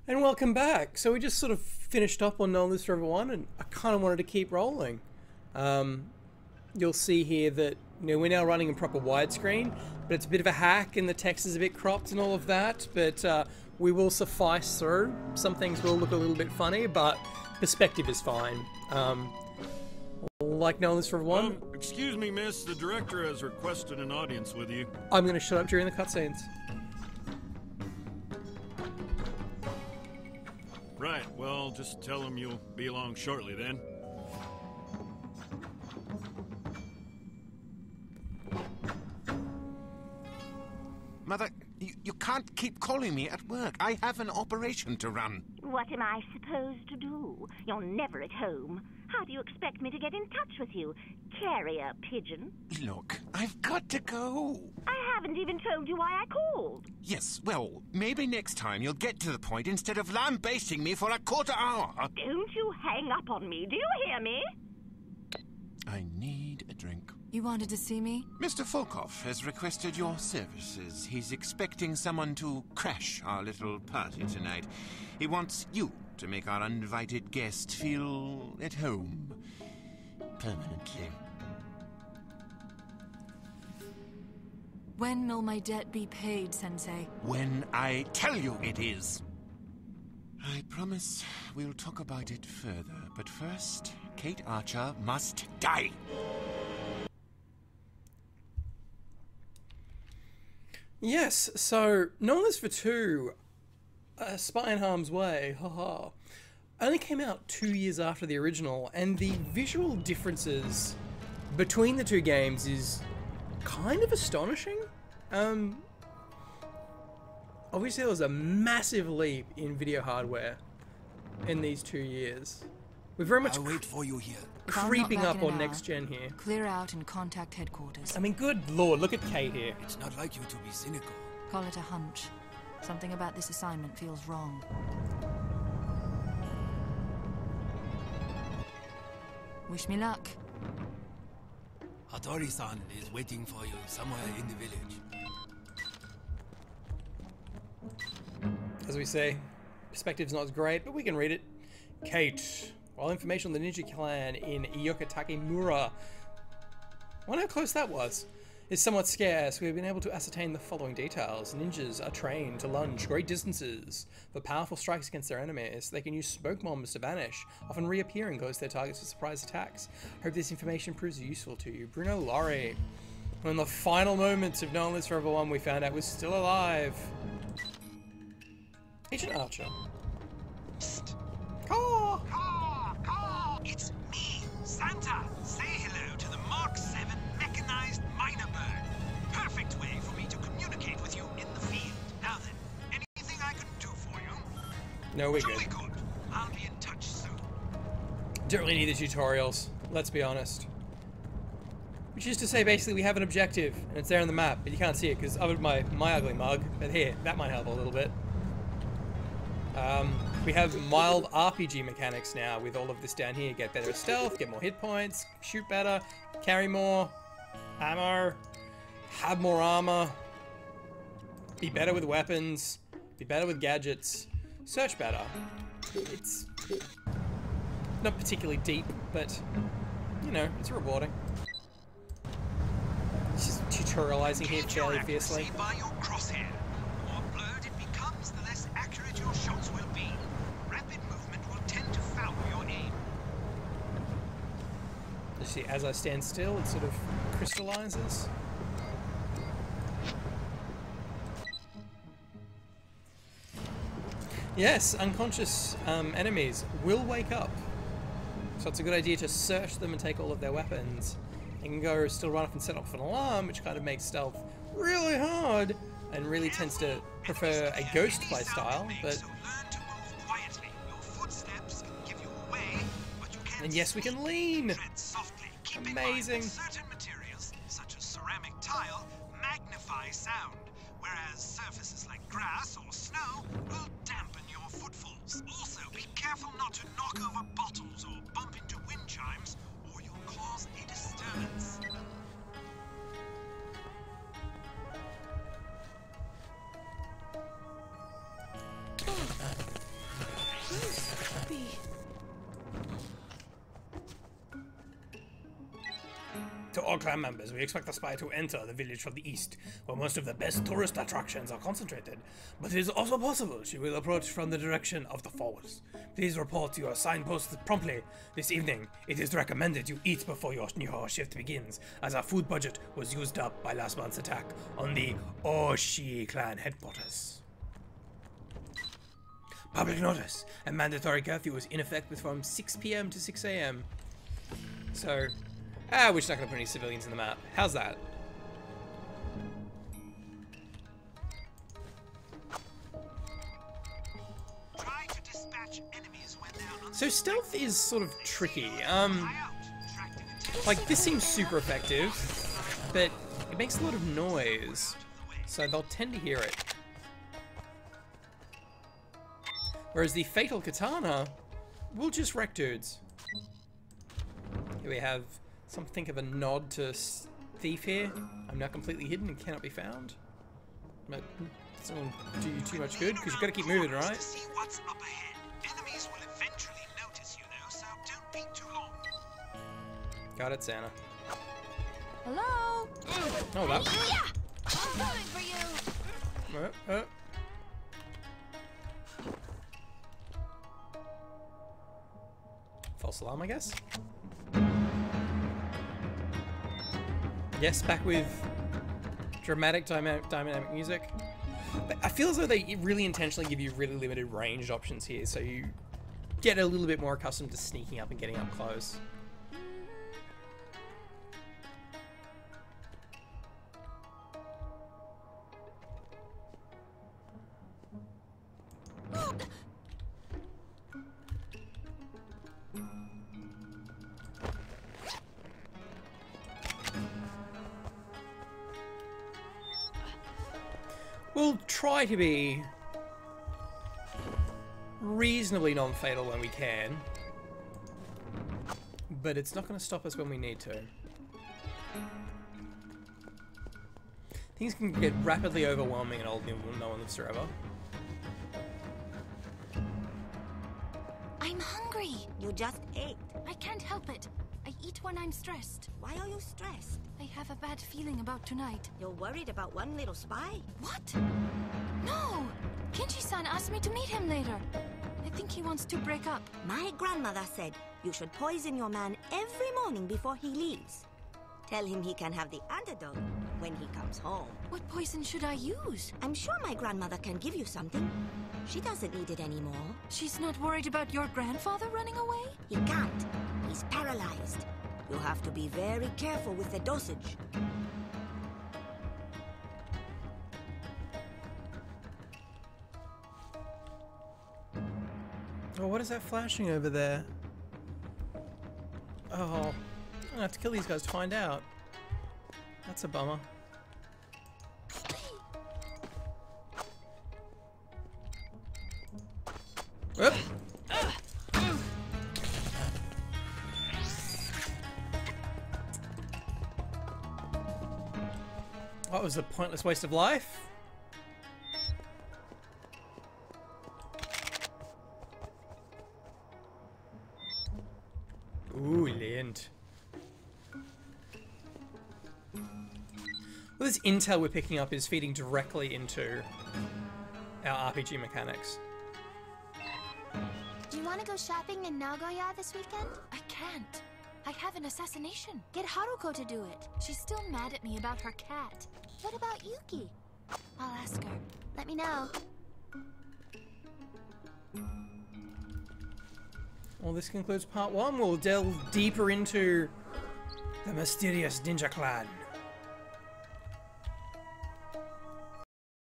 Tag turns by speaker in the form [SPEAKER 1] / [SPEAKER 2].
[SPEAKER 1] And welcome back. So we just sort of finished up on No List for Everyone, and I kind of wanted to keep rolling. You'll see here that we're now running in proper widescreen, but it's a bit of a hack and the text is a bit cropped and all of that, but we will suffice through. Some things will look a little bit funny, but perspective is fine. Like No List for Everyone.
[SPEAKER 2] Excuse me, miss. The director has requested an audience with you.
[SPEAKER 1] I'm going to shut up during the cutscenes.
[SPEAKER 2] Right, well, just tell him you'll be along shortly then.
[SPEAKER 3] Mother, you can't keep calling me at work. I have an operation to run.
[SPEAKER 4] What am I supposed to do? You're never at home. How do you expect me to get in touch with you? Carrier pigeon?
[SPEAKER 3] Look, I've got to go.
[SPEAKER 4] I haven't even told you why I called.
[SPEAKER 3] Yes, well, maybe next time you'll get to the point instead of lambasting me for a quarter hour.
[SPEAKER 4] Don't you hang up on me, do you hear me?
[SPEAKER 3] I need a drink.
[SPEAKER 5] You wanted to see me?
[SPEAKER 3] Mr. Volkov has requested your services. He's expecting someone to crash our little party tonight. He wants you to make our uninvited guest feel at home. Permanently.
[SPEAKER 5] When will my debt be paid, Sensei?
[SPEAKER 3] When I tell you it is. I promise we'll talk about it further, but first, Cate Archer must die.
[SPEAKER 1] Yes, so No List for Two, Spy in Harm's Way, haha, only came out 2 years after the original, and the visual differences between the two games is kind of astonishing. Obviously there was a massive leap in video hardware in these 2 years. We're very much
[SPEAKER 6] I'll wait for you here.
[SPEAKER 1] creeping up on next gen here.
[SPEAKER 5] Clear out and contact headquarters.
[SPEAKER 1] I mean, good lord, look at Cate here.
[SPEAKER 6] It's not like you to be cynical.
[SPEAKER 5] Call it a hunch. Something about this assignment feels wrong. Wish me luck.
[SPEAKER 6] Hattori-san is waiting for you somewhere in the village.
[SPEAKER 1] As we say, perspective's not as great, but we can read it. Cate. While information on the ninja clan in Ioka Takemura, I wonder how close that was, is somewhat scarce, we have been able to ascertain the following details. Ninjas are trained to lunge great distances for powerful strikes against their enemies. They can use smoke bombs to vanish, often reappearing close to their targets for surprise attacks. Hope this information proves useful to you. Bruno Lorry. When the final moments of No List for Everyone we found out was still alive. Agent Archer.
[SPEAKER 7] Psst.
[SPEAKER 1] Caw!
[SPEAKER 7] Caw, caw. It's me, Santa. Say hello to the Mark 7 mechanized miner bird. Perfect way for me to communicate with you in the field. Now then, anything I can do for you?
[SPEAKER 1] No, we're
[SPEAKER 7] Jolly
[SPEAKER 1] good.
[SPEAKER 7] good. I'll be in touch soon.
[SPEAKER 1] Don't really need the tutorials, let's be honest. Which is to say, basically, we have an objective, and it's there on the map, but you can't see it because of my ugly mug. But here, that might help a little bit. We have mild RPG mechanics now with all of this down here. Get better stealth, get more hit points, shoot better, carry more ammo, have more armor, be better with weapons, be better with gadgets, search better. It's not particularly deep, but, you know, it's rewarding. It's just tutorializing here
[SPEAKER 7] Gauge your
[SPEAKER 1] fairly fiercely.
[SPEAKER 7] accuracy by your crosshair. The more blurred it becomes, the less accurate your shots will be. Rapid movement will tend to foul your aim.
[SPEAKER 1] You see, as I stand still, it sort of crystallizes. Yes, unconscious enemies will wake up. So it's a good idea to search them and take all of their weapons. You can go still run off and set off an alarm, which kind of makes stealth really hard and really tends to prefer a ghost play style, but...
[SPEAKER 7] So learn to move quietly. Your footsteps can give you away, but you can't.
[SPEAKER 1] And yes, we can lean!
[SPEAKER 7] Tread softly. Keep in mind
[SPEAKER 1] Amazing.
[SPEAKER 7] that certain materials, such as ceramic tile, magnify sound, whereas surfaces like grass or snow will dampen your footfalls. Also, be careful not to knock over bottles or bump into wind chimes, or you'll cause a disturbance.
[SPEAKER 5] Be.
[SPEAKER 1] To all clan members, we expect the spy to enter the village from the east, where most of the best tourist attractions are concentrated. But it is also possible she will approach from the direction of the forwards. Please report to your signposts promptly. This evening, it is recommended you eat before your shift begins, as our food budget was used up by last month's attack on the Oshi clan headquarters. Public notice. A mandatory curfew was in effect from 6 PM to 6 AM. So... we're just not going to put any civilians in the map. How's that?
[SPEAKER 7] Try to dispatch enemies when they're
[SPEAKER 1] So stealth is sort of tricky. Like, this seems super effective, but it makes a lot of noise, so they'll tend to hear it. Whereas the fatal katana will just wreck dudes. Here we have something of a nod to thief here. I'm now completely hidden and cannot be found. But it doesn't do you too much good, because you've got to keep moving, right?
[SPEAKER 7] To see what's up ahead. Enemies will eventually notice you, though, so don't be too long.
[SPEAKER 1] Got it, Santa.
[SPEAKER 5] Hello?
[SPEAKER 1] Oh, that.
[SPEAKER 5] Yeah! I'm coming for you!
[SPEAKER 1] False alarm, I guess. Yes, back with dramatic dynamic music. But I feel as though they really intentionally give you really limited ranged options here, so you get a little bit more accustomed to sneaking up and getting up close. We'll try to be reasonably non-fatal when we can, but it's not going to stop us when we need to. Things can get rapidly overwhelming and old no one lives forever.
[SPEAKER 8] I'm hungry.
[SPEAKER 9] You just ate.
[SPEAKER 8] I can't help it. I eat when I'm stressed.
[SPEAKER 9] Why are you stressed?
[SPEAKER 8] I have a bad feeling about tonight.
[SPEAKER 9] You're worried about one little spy?
[SPEAKER 8] What? No! Kenji-san asked me to meet him later. I think he wants to break up.
[SPEAKER 9] My grandmother said you should poison your man every morning before he leaves. Tell him he can have the antidote when he comes home.
[SPEAKER 8] What poison should I use?
[SPEAKER 9] I'm sure my grandmother can give you something. She doesn't need it anymore.
[SPEAKER 8] She's not worried about your grandfather running away?
[SPEAKER 9] He can't. He's paralyzed. You have to be very careful with the dosage.
[SPEAKER 1] Oh, what is that flashing over there? Oh, I'm gonna have to kill these guys to find out. That's a bummer. Whoop. What was a pointless waste of life? Ooh, lint. Well, this intel we're picking up is feeding directly into our RPG mechanics.
[SPEAKER 8] Do you want to go shopping in Nagoya this weekend? I can't. I have an assassination. Get Haruko to do it. She's still mad at me about her cat. What about Yuki? I'll ask her. Let me know.
[SPEAKER 1] Well, this concludes part 1. We'll delve deeper into the mysterious ninja clan.